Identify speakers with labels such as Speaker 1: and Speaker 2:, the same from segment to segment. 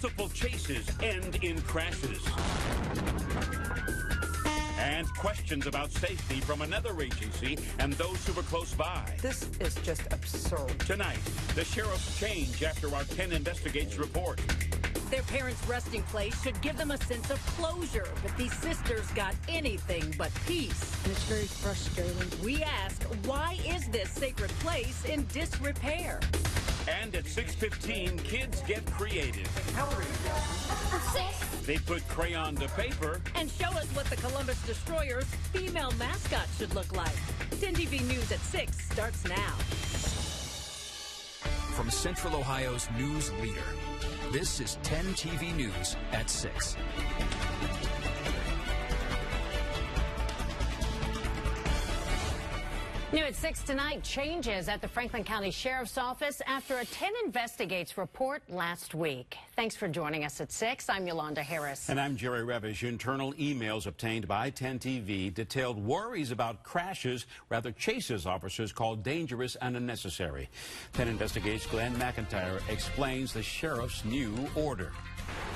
Speaker 1: Multiple chases end in crashes. And questions about safety from another agency and those who were close by.
Speaker 2: This is just absurd.
Speaker 1: Tonight, the sheriff's change after our 10 Investigates report.
Speaker 3: Their parents' resting place should give them a sense of closure, but these sisters got anything but peace.
Speaker 4: And it's very frustrating.
Speaker 3: We ask, why is this sacred place in disrepair?
Speaker 1: And at 6:15, kids get creative.
Speaker 5: How old are you?
Speaker 1: 6. They put crayon to paper.
Speaker 3: And show us what the Columbus Destroyers' female mascot should look like. 10 TV News at 6 starts now.
Speaker 6: From Central Ohio's news leader, this is 10 TV News at 6.
Speaker 7: New at 6 tonight, changes at the Franklin County Sheriff's Office after a 10 Investigates report last week. Thanks for joining us at 6. I'm Yolanda Harris.
Speaker 1: And I'm Jerry Revish. Internal emails obtained by 10 TV detailed worries about crashes, rather chases officers called dangerous and unnecessary. 10 Investigates Glenn McIntyre explains the sheriff's new order.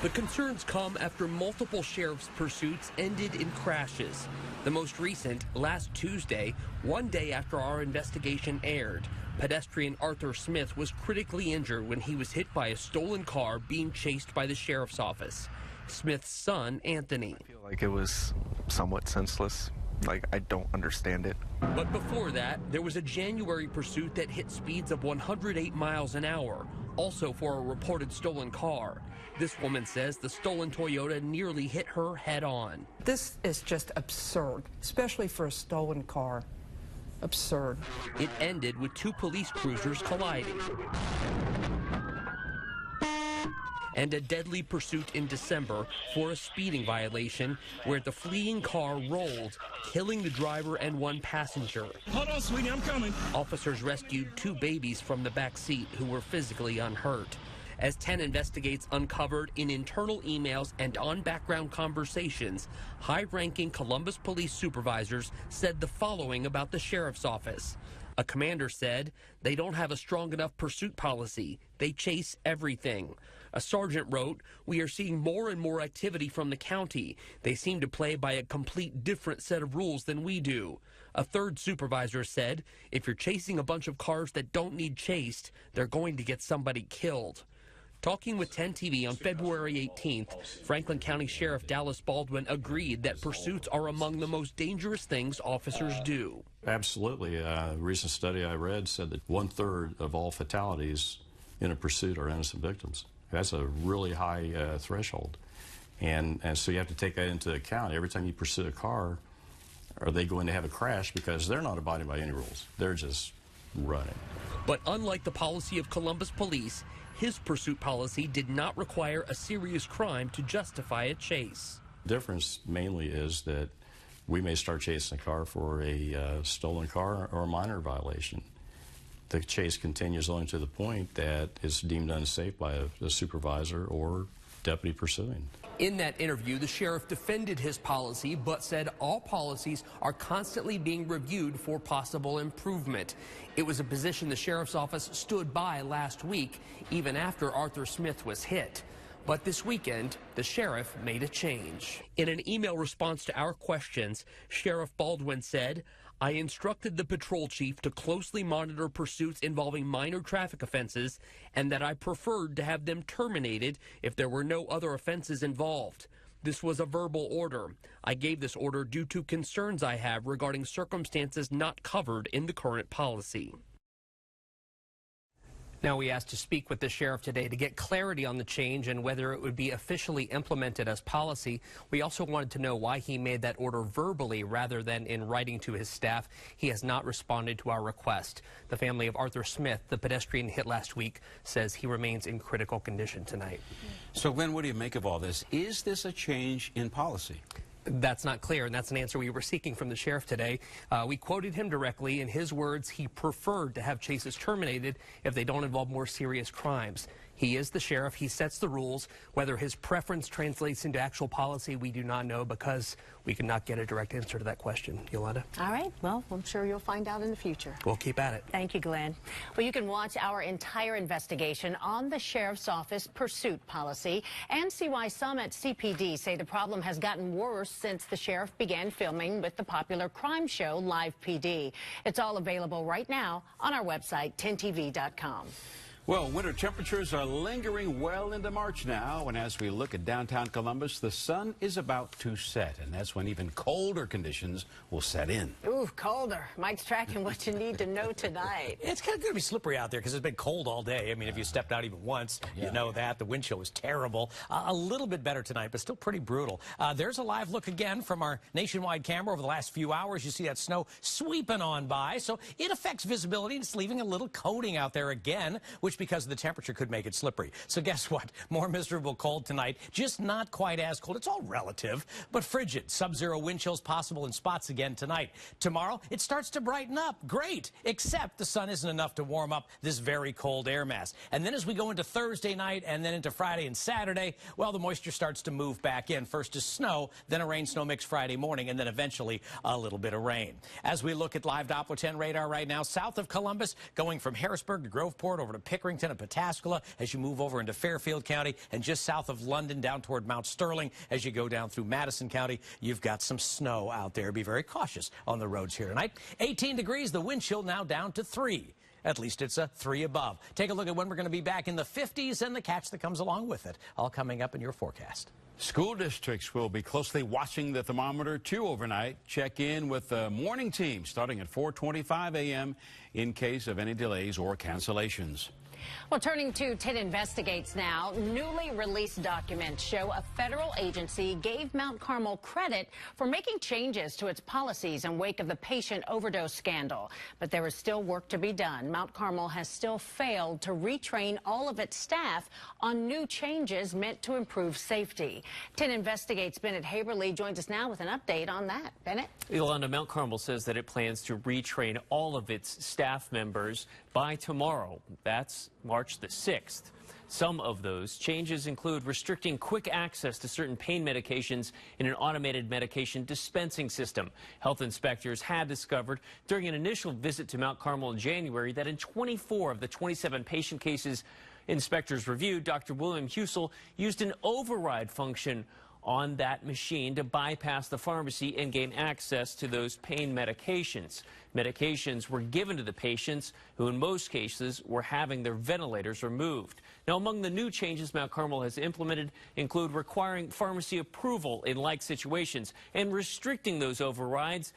Speaker 8: The concerns come after multiple sheriff's pursuits ended in crashes. The most recent, last Tuesday, one day after our investigation aired. Pedestrian Arthur Smith was critically injured when he was hit by a stolen car being chased by the sheriff's office. Smith's son, Anthony.
Speaker 9: I feel like it was somewhat senseless. Like, I don't understand it.
Speaker 8: But before that, there was a January pursuit that hit speeds of 108 miles an hour, also for a reported stolen car. This woman says the stolen Toyota nearly hit her head on.
Speaker 2: This is just absurd, especially for a stolen car. Absurd.
Speaker 8: It ended with 2 police cruisers colliding. And a deadly pursuit in December for a speeding violation where the fleeing car rolled, killing the driver and 1 passenger.
Speaker 10: Hold on, sweetie, I'm coming.
Speaker 8: Officers rescued 2 babies from the back seat who were physically unhurt. As 10 Investigates uncovered in internal emails and on background conversations, high-ranking Columbus police supervisors said the following about the sheriff's office. A commander said, they don't have a strong enough pursuit policy. They chase everything. A sergeant wrote, we are seeing more and more activity from the county. They seem to play by a complete different set of rules than we do. A third supervisor said, if you're chasing a bunch of cars that don't need chased, they're going to get somebody killed. Talking with 10 TV on February 18th, Franklin County Sheriff Dallas Baldwin agreed that pursuits are among the most dangerous things officers do.
Speaker 11: Absolutely. A recent study I read said that 1/3 of all fatalities in a pursuit are innocent victims. That's a really high threshold. And so you have to take that into account. Every time you pursue a car, are they going to have a crash? Because they're not abiding by any rules. They're just running.
Speaker 8: But unlike the policy of Columbus Police, his pursuit policy did not require a serious crime to justify a chase.
Speaker 11: The difference mainly is that we may start chasing a car for a stolen car or a minor violation. The chase continues only to the point that it's deemed unsafe by a supervisor or deputy pursuing.
Speaker 8: In that interview, the sheriff defended his policy, but said all policies are constantly being reviewed for possible improvement. It was a position the sheriff's office stood by last week, even after Arthur Smith was hit. But this weekend, the sheriff made a change. In an email response to our questions, Sheriff Baldwin said, I instructed the patrol chief to closely monitor pursuits involving minor traffic offenses and that I preferred to have them terminated if there were no other offenses involved. This was a verbal order. I gave this order due to concerns I have regarding circumstances not covered in the current policy. Now, we asked to speak with the sheriff today to get clarity on the change and whether it would be officially implemented as policy. We also wanted to know why he made that order verbally rather than in writing to his staff. He has not responded to our request. The family of Arthur Smith, the pedestrian hit last week, says he remains in critical condition tonight.
Speaker 1: So, Glenn, what do you make of all this? Is this a change in policy?
Speaker 8: That's not clear, and that's an answer we were seeking from the sheriff today. We quoted him directly. In his words, he preferred to have chases terminated if they don't involve more serious crimes. He is the sheriff. He sets the rules. Whether his preference translates into actual policy, we do not know because we could not get a direct answer to that question. Yolanda?
Speaker 7: All right. Well, I'm sure you'll find out in the future.
Speaker 8: We'll keep at it.
Speaker 7: Thank you, Glenn. Well, you can watch our entire investigation on the Sheriff's Office pursuit policy and see why some at CPD say the problem has gotten worse since the sheriff began filming with the popular crime show Live PD. It's all available right now on our website, 10tv.com.
Speaker 1: Well, winter temperatures are lingering well into March now, and as we look at downtown Columbus, the sun is about to set, and that's when even colder conditions will set in.
Speaker 7: Ooh, colder. Mike's tracking what you need to know tonight.
Speaker 4: It's kind of going to be slippery out there because it's been cold all day. I mean, if you stepped out even once, you know that. The wind chill was terrible. A little bit better tonight, but still pretty brutal. There's a live look again from our nationwide camera over the last few hours. You see that snow sweeping on by, so it affects visibility. It's leaving a little coating out there again, which because of the temperature could make it slippery. So guess what? More miserable cold tonight, just not quite as cold. It's all relative, but frigid. Sub-zero wind chills possible in spots again tonight. Tomorrow, it starts to brighten up. Great, except the sun isn't enough to warm up this very cold air mass. And then as we go into Thursday night and then into Friday and Saturday, well, the moisture starts to move back in. First is snow, then a rain-snow mix Friday morning, and then eventually a little bit of rain. As we look at live Doppler 10 radar right now, south of Columbus, going from Harrisburg to Groveport over to Pickerington and Pataskala as you move over into Fairfield County, and just south of London down toward Mount Sterling as you go down through Madison County, you've got some snow out there. Be very cautious on the roads here tonight. 18 degrees, the wind chill now down to 3. At least it's a 3 above. Take a look at when we're going to be back in the 50s and the catch that comes along with it. All coming up in your forecast.
Speaker 1: School districts will be closely watching the thermometer, too, overnight. Check in with the morning team starting at 4:25 a.m. in case of any delays or cancellations.
Speaker 7: Well, turning to 10 Investigates now, newly released documents show a federal agency gave Mount Carmel credit for making changes to its policies in wake of the patient overdose scandal. But there is still work to be done. Mount Carmel has still failed to retrain all of its staff on new changes meant to improve safety. 10 Investigates' Bennett Haberly joins us now with an update on that. Bennett?
Speaker 10: Yolanda, Mount Carmel says that it plans to retrain all of its staff members by tomorrow. That's March the 6th. Some of those changes include restricting quick access to certain pain medications in an automated medication dispensing system. Health inspectors had discovered during an initial visit to Mount Carmel in January that in 24 of the 27 patient cases inspectors reviewed, Dr. William Husel used an override function on that machine to bypass the pharmacy and gain access to those pain medications. Medications were given to the patients who in most cases were having their ventilators removed. Now, among the new changes Mount Carmel has implemented include requiring pharmacy approval in like situations and restricting those overrides.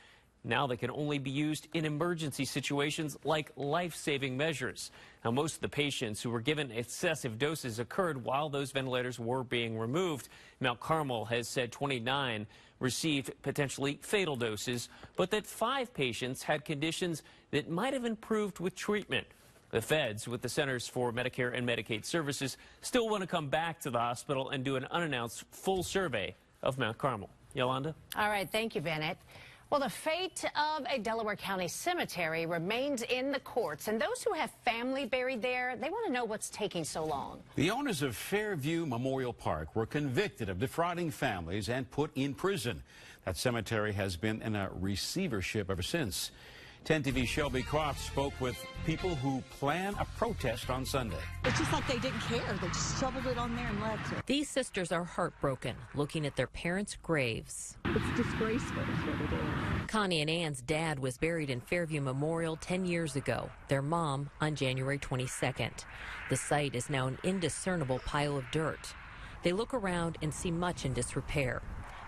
Speaker 10: Now they can only be used in emergency situations like life-saving measures. Now, most of the patients who were given excessive doses occurred while those ventilators were being removed. Mount Carmel has said 29 received potentially fatal doses, but that 5 patients had conditions that might have improved with treatment. The feds, with the Centers for Medicare and Medicaid Services, still want to come back to the hospital and do an unannounced full survey of Mount Carmel. Yolanda?
Speaker 7: All right, thank you, Bennett. Well, the fate of a Delaware County cemetery remains in the courts, and those who have family buried there, they want to know what's taking so long.
Speaker 1: The owners of Fairview Memorial Park were convicted of defrauding families and put in prison. That cemetery has been in a receivership ever since. 10 TV Shelby Croft spoke with people who plan a protest on Sunday.
Speaker 12: It's just like they didn't care. They just shoveled it on there and left it.
Speaker 13: These sisters are heartbroken looking at their parents' graves.
Speaker 12: It's disgraceful is what it is.
Speaker 13: Connie and Ann's dad was buried in Fairview Memorial 10 years ago, their mom on January 22nd. The site is now an indiscernible pile of dirt. They look around and see much in disrepair.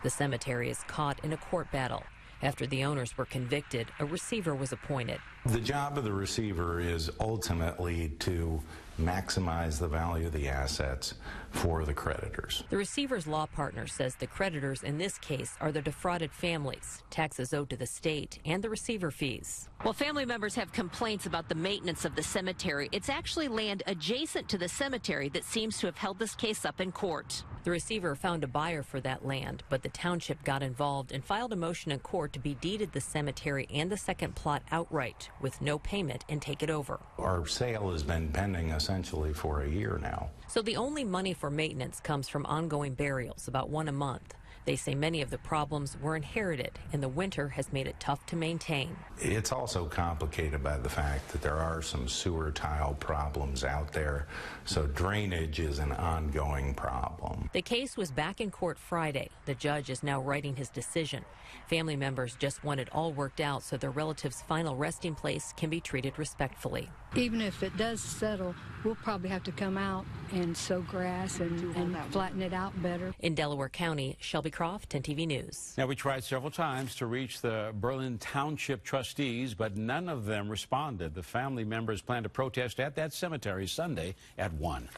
Speaker 13: The cemetery is caught in a court battle. After the owners were convicted, a receiver was appointed.
Speaker 14: The job of the receiver is ultimately to maximize the value of the assets for the creditors.
Speaker 13: The receiver's law partner says the creditors in this case are the defrauded families, taxes owed to the state, and the receiver fees.
Speaker 15: Well, family members have complaints about the maintenance of the cemetery. It's actually land adjacent to the cemetery that seems to have held this case up in court.
Speaker 13: The receiver found a buyer for that land, but the township got involved and filed a motion in court to be deeded the cemetery and the second plot outright with no payment and take it over.
Speaker 14: Our sale has been pending a essentially for a year now.
Speaker 13: So the only money for maintenance comes from ongoing burials, about one a month. They say many of the problems were inherited, and the winter has made it tough to maintain.
Speaker 14: It's also complicated by the fact that there are some sewer tile problems out there, so drainage is an ongoing problem.
Speaker 13: The case was back in court Friday. The judge is now writing his decision. Family members just want it all worked out so their relative's final resting place can be treated respectfully.
Speaker 16: Even if it does settle, we'll probably have to come out and sow grass and flatten it out better.
Speaker 13: In Delaware County, Shelby Croft, 10 TV News.
Speaker 1: Now, we tried several times to reach the Berlin Township trustees, but none of them responded. The family members plan to protest at that cemetery Sunday at 1.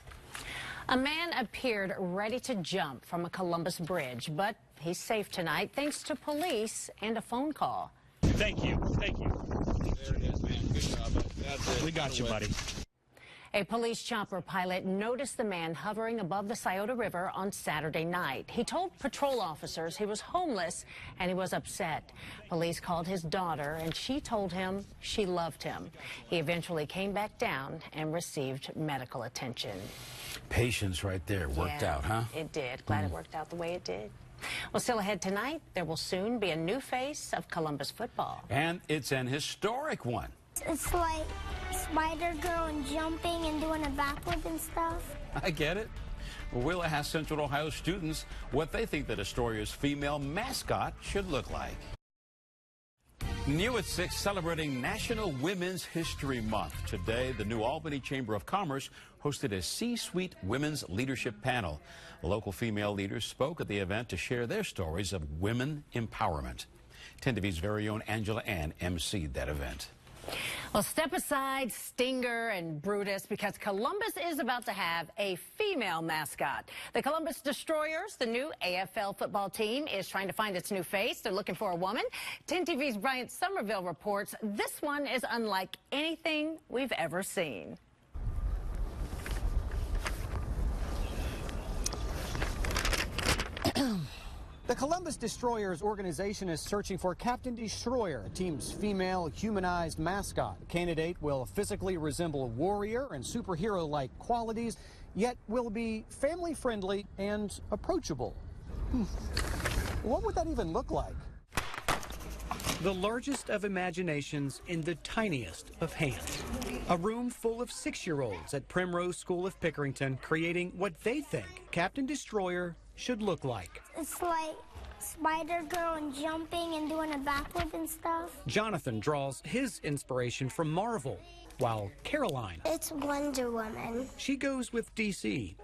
Speaker 7: A man appeared ready to jump from a Columbus bridge, but he's safe tonight thanks to police and a phone call.
Speaker 17: Thank you. Thank you.
Speaker 18: There it is, man. Good job. That's it.
Speaker 17: We got you, buddy.
Speaker 7: A police chopper pilot noticed the man hovering above the Scioto River on Saturday night. He told patrol officers he was homeless and he was upset. Police called his daughter and she told him she loved him. He eventually came back down and received medical attention.
Speaker 1: Patience right there. Worked out, huh?
Speaker 7: It did. Glad it worked out the way it did. Well, still ahead tonight, there will soon be a new face of Columbus football.
Speaker 1: And it's an historic one.
Speaker 5: It's like Spider-Girl and jumping and doing a backward and stuff.
Speaker 1: I get it. Well, we'll ask Central Ohio students what they think that Astoria's female mascot should look like. New at 6, celebrating National Women's History Month. Today, the New Albany Chamber of Commerce hosted a C-suite women's leadership panel. Local female leaders spoke at the event to share their stories of women empowerment. 10 TV's very own Angela Ann emceed that event.
Speaker 7: Well, step aside Stinger and Brutus because Columbus is about to have a female mascot. The Columbus Destroyers, the new AFL football team, is trying to find its new face. They're looking for a woman. 10 TV's Bryant Somerville reports this one is unlike anything we've ever seen.
Speaker 19: The Columbus Destroyers organization is searching for Captain Destroyer, a team's female humanized mascot. The candidate will physically resemble a warrior and superhero-like qualities, yet will be family-friendly and approachable. What would that even look like? The largest of imaginations in the tiniest of hands. A room full of 6-year-olds at Primrose School of Pickerington creating what they think Captain Destroyer should look like.
Speaker 5: It's like Spider-Girl and jumping and doing a backward and stuff.
Speaker 19: Jonathan draws his inspiration from Marvel, while Caroline,
Speaker 5: It's Wonder Woman.
Speaker 19: she goes with DC.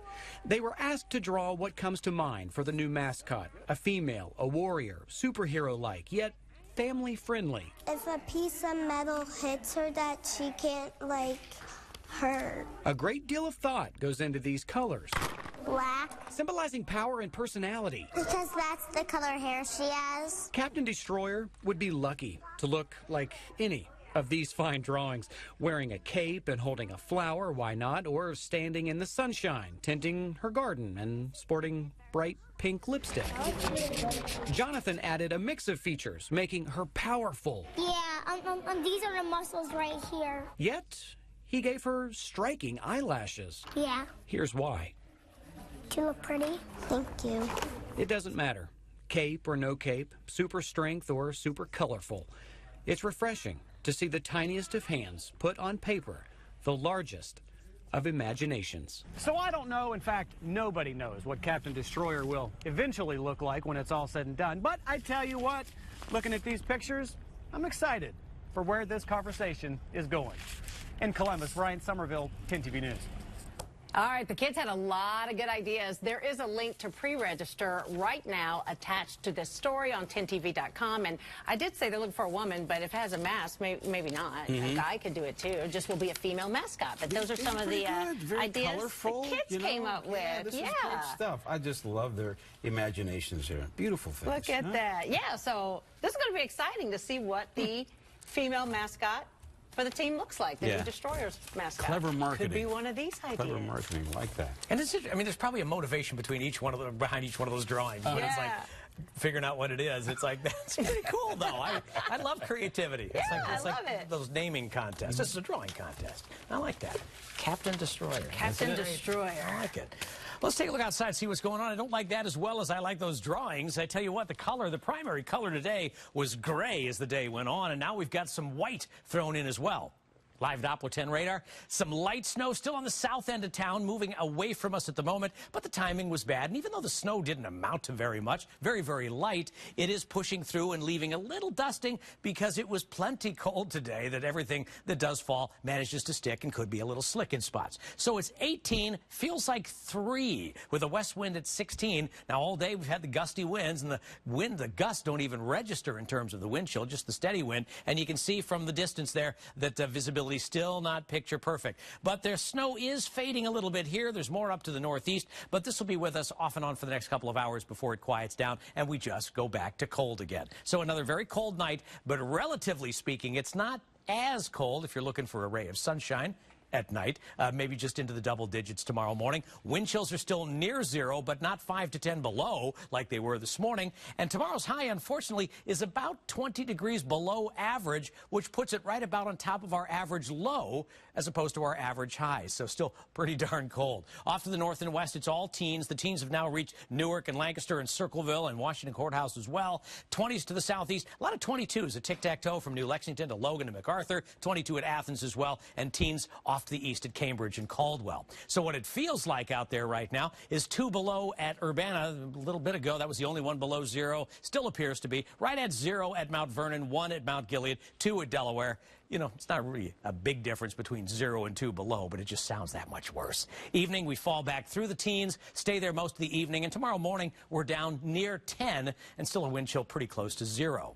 Speaker 19: They were asked to draw what comes to mind for the new mascot, a female, a warrior, superhero-like, yet family-friendly.
Speaker 5: If a piece of metal hits her that she can't, like, hurt.
Speaker 19: A great deal of thought goes into these colors.
Speaker 5: Black.
Speaker 19: Symbolizing power and personality.
Speaker 5: Because that's the color hair she has.
Speaker 19: Captain Destroyer would be lucky to look like any of these fine drawings. Wearing a cape and holding a flower, why not? Or standing in the sunshine, tending her garden and sporting bright pink lipstick. Jonathan added a mix of features, making her powerful.
Speaker 5: Yeah, these are the muscles right here.
Speaker 19: Yet, he gave her striking eyelashes.
Speaker 5: Yeah.
Speaker 19: Here's why.
Speaker 5: Do you look pretty? Thank you.
Speaker 19: It doesn't matter. Cape or no cape, super strength or super colorful. It's refreshing to see the tiniest of hands put on paper the largest of imaginations. So I don't know, in fact, nobody knows what Captain Destroyer will eventually look like when it's all said and done. But I tell you what, looking at these pictures, I'm excited for where this conversation is going. In Columbus, Ryan Somerville, 10 TV News.
Speaker 7: All right, the kids had a lot of good ideas. There is a link to pre-register right now attached to this story on 10tv.com. And I did say they're looking for a woman, but if it has a mask, maybe not. A guy could do it too. It just will be a female mascot. But those are some of the ideas
Speaker 1: colorful,
Speaker 7: the kids came up with.
Speaker 1: Yeah, this is great stuff. I just love their imaginations here. Beautiful things.
Speaker 7: Look at that. Yeah, so this is going to be exciting to see what the female mascot for the team looks like, the new Destroyers mascot.
Speaker 1: Clever marketing.
Speaker 7: Could be one of these ideas.
Speaker 1: Clever marketing, like that.
Speaker 4: And it's, I mean, there's probably a motivation between each one of them, behind each one of those drawings. But it's like, figuring out what it is. It's like, that's pretty cool, though. I love creativity. It's
Speaker 7: I
Speaker 4: like
Speaker 7: love it.
Speaker 4: those naming contests. This is a drawing contest. I like that. Captain Destroyer.
Speaker 7: Captain Destroyer.
Speaker 4: I like it. Let's take a look outside, see what's going on. I don't like that as well as I like those drawings. I tell you what, the primary color today was gray as the day went on, and now we've got some white thrown in as well. Live Doppler 10 radar. Some light snow still on the south end of town, moving away from us at the moment, but the timing was bad. And even though the snow didn't amount to very much, very, very light, it is pushing through and leaving a little dusting because it was plenty cold today that everything that does fall manages to stick and could be a little slick in spots. So it's 18, feels like 3 with a west wind at 16. Now all day we've had the gusty winds, and the gusts don't even register in terms of the wind chill, just the steady wind. And you can see from the distance there that visibility still not picture perfect. But their snow is fading a little bit here. There's more up to the northeast, but this will be with us off and on for the next couple of hours before it quiets down and we just go back to cold again. So another very cold night, but relatively speaking, it's not as cold if you're looking for a ray of sunshine at night, maybe just into the double digits tomorrow morning. Wind chills are still near 0, but not 5 to 10 below like they were this morning. And tomorrow's high, unfortunately, is about 20 degrees below average, which puts it right about on top of our average low as opposed to our average high. So still pretty darn cold. Off to the north and west, it's all teens. The teens have now reached Newark and Lancaster and Circleville and Washington Courthouse as well. 20s to the southeast. A lot of 22s, a tic-tac-toe from New Lexington to Logan to MacArthur. 22 at Athens as well. And teens off to the east at Cambridge and Caldwell. So what it feels like out there right now is 2 below at Urbana. A little bit ago, that was the only one below 0. Still appears to be. Right at 0 at Mount Vernon, 1 at Mount Gilead, 2 at Delaware. You know, it's not really a big difference between 0 and 2 below, but it just sounds that much worse. Evening, we fall back through the teens, stay there most of the evening, and tomorrow morning, we're down near 10 and still a wind chill pretty close to 0.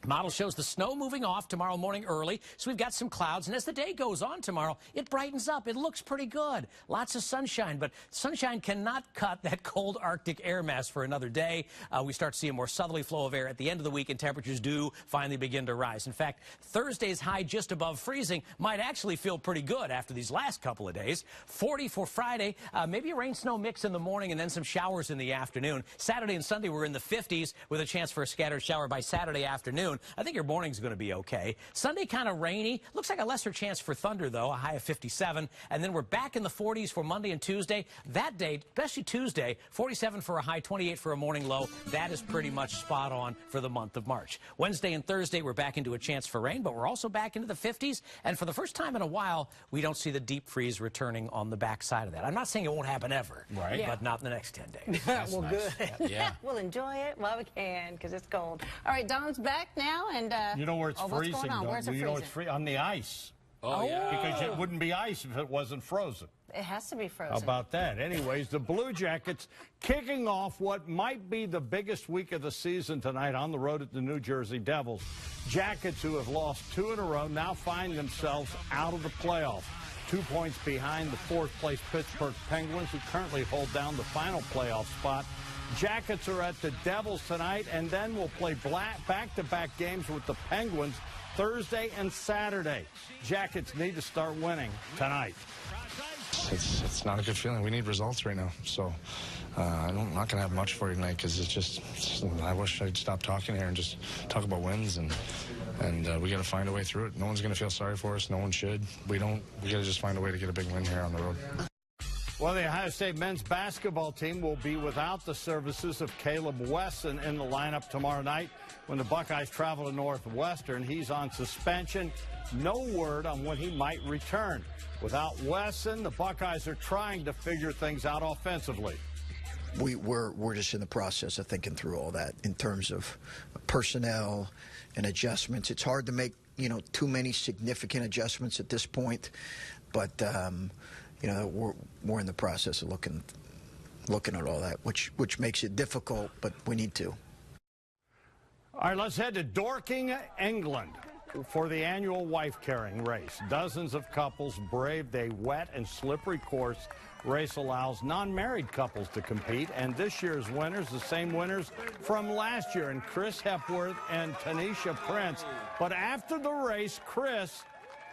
Speaker 4: Model shows the snow moving off tomorrow morning early, so we've got some clouds, and as the day goes on tomorrow, it brightens up. It looks pretty good. Lots of sunshine, but sunshine cannot cut that cold Arctic air mass for another day. We start to see a more southerly flow of air at the end of the week, and temperatures do finally begin to rise. In fact, Thursday's high just above freezing might actually feel pretty good after these last couple of days. 40 for Friday, maybe a rain-snow mix in the morning and then some showers in the afternoon. Saturday and Sunday we're in the 50s with a chance for a scattered shower by Saturday afternoon. I think your morning's going to be okay. Sunday kind of rainy. Looks like a lesser chance for thunder, though, a high of 57. And then we're back in the 40s for Monday and Tuesday. That day, especially Tuesday, 47 for a high, 28 for a morning low. That is pretty much spot on for the month of March. Wednesday and Thursday, we're back into a chance for rain, but we're also back into the 50s. And for the first time in a while, we don't see the deep freeze returning on the backside of that. I'm not saying it won't happen ever,
Speaker 2: right?
Speaker 4: But not in the next 10 days.
Speaker 2: Well, nice.
Speaker 7: Good. Yeah. We'll enjoy it while we can because it's cold. All right, Don's back now. And
Speaker 20: you know where it's freezing,
Speaker 7: what's going on? Where's it
Speaker 20: you know it's on the ice.
Speaker 10: Oh, yeah.
Speaker 20: Because it wouldn't be ice if it wasn't frozen.
Speaker 7: It has to be frozen.
Speaker 20: How about that? Anyways, the Blue Jackets kicking off what might be the biggest week of the season tonight on the road at the New Jersey Devils. Jackets, who have lost 2 in a row, now find themselves out of the playoffs. 2 points behind the 4th-place Pittsburgh Penguins, who currently hold down the final playoff spot. Jackets are at the Devils tonight, and then we'll play back-to-back games with the Penguins Thursday and Saturday. Jackets need to start winning tonight.
Speaker 21: It's not a good feeling. We need results right now. So I'm not going to have much for you tonight because I wish I'd stop talking here and just talk about wins. And we got to find a way through it. No one's going to feel sorry for us. No one should. We got to just find a way to get a big win here on the road.
Speaker 20: Well, the Ohio State men's basketball team will be without the services of Caleb Wesson in the lineup tomorrow night when the Buckeyes travel to Northwestern. He's on suspension. No word on when he might return. Without Wesson, the Buckeyes are trying to figure things out offensively.
Speaker 22: We're just in the process of thinking through all that in terms of personnel and adjustments. It's hard to make, too many significant adjustments at this point, but we're in the process of looking at all that, which makes it difficult, but we need to.
Speaker 20: All right, let's head to Dorking, England for the annual wife-carrying race. Dozens of couples braved a wet and slippery course. Race allows non-married couples to compete, and this year's winners, the same winners from last year, and Chris Hepworth and Tanisha Prince. But after the race, Chris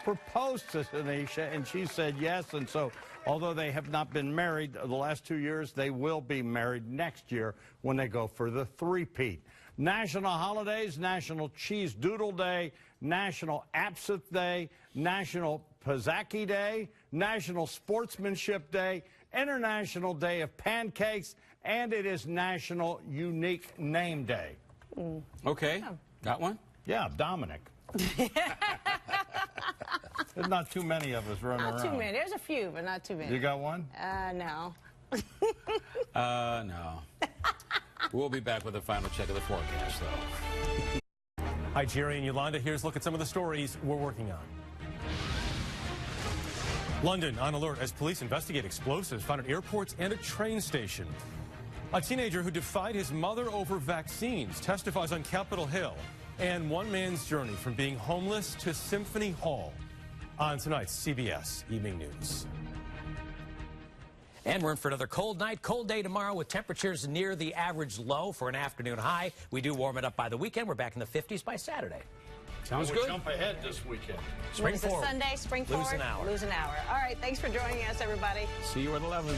Speaker 20: proposed to Tanisha, and she said yes. And so, although they have not been married the last 2 years, they will be married next year when they go for the three-peat. National holidays: National Cheese Doodle Day, National Absinthe Day, National Pizzacchi Day, National Sportsmanship Day, International Day of Pancakes, and it is National Unique Name Day.
Speaker 1: Okay, got one?
Speaker 20: Yeah, Dominic. There's not too many of us running around.
Speaker 3: Not too many. There's a few, but not too many.
Speaker 20: You got one?
Speaker 3: No.
Speaker 1: No. We'll be back with a final check of the forecast, though.
Speaker 6: Hi, Jerry and Yolanda. Here's a look at some of the stories we're working on. London on alert as police investigate explosives found at airports and a train station. A teenager who defied his mother over vaccines testifies on Capitol Hill. And one man's journey from being homeless to Symphony Hall on tonight's CBS Evening News.
Speaker 4: And we're in for another cold night, cold day tomorrow with temperatures near the average low for an afternoon high. We do warm it up by the weekend. We're back in the 50s by Saturday.
Speaker 20: Sounds good. Jump ahead this weekend.
Speaker 4: Spring forward.
Speaker 3: Sunday, spring
Speaker 4: Lose
Speaker 3: forward.
Speaker 4: an hour.
Speaker 3: Lose an hour. All right, thanks for joining us, everybody.
Speaker 1: See you at 11.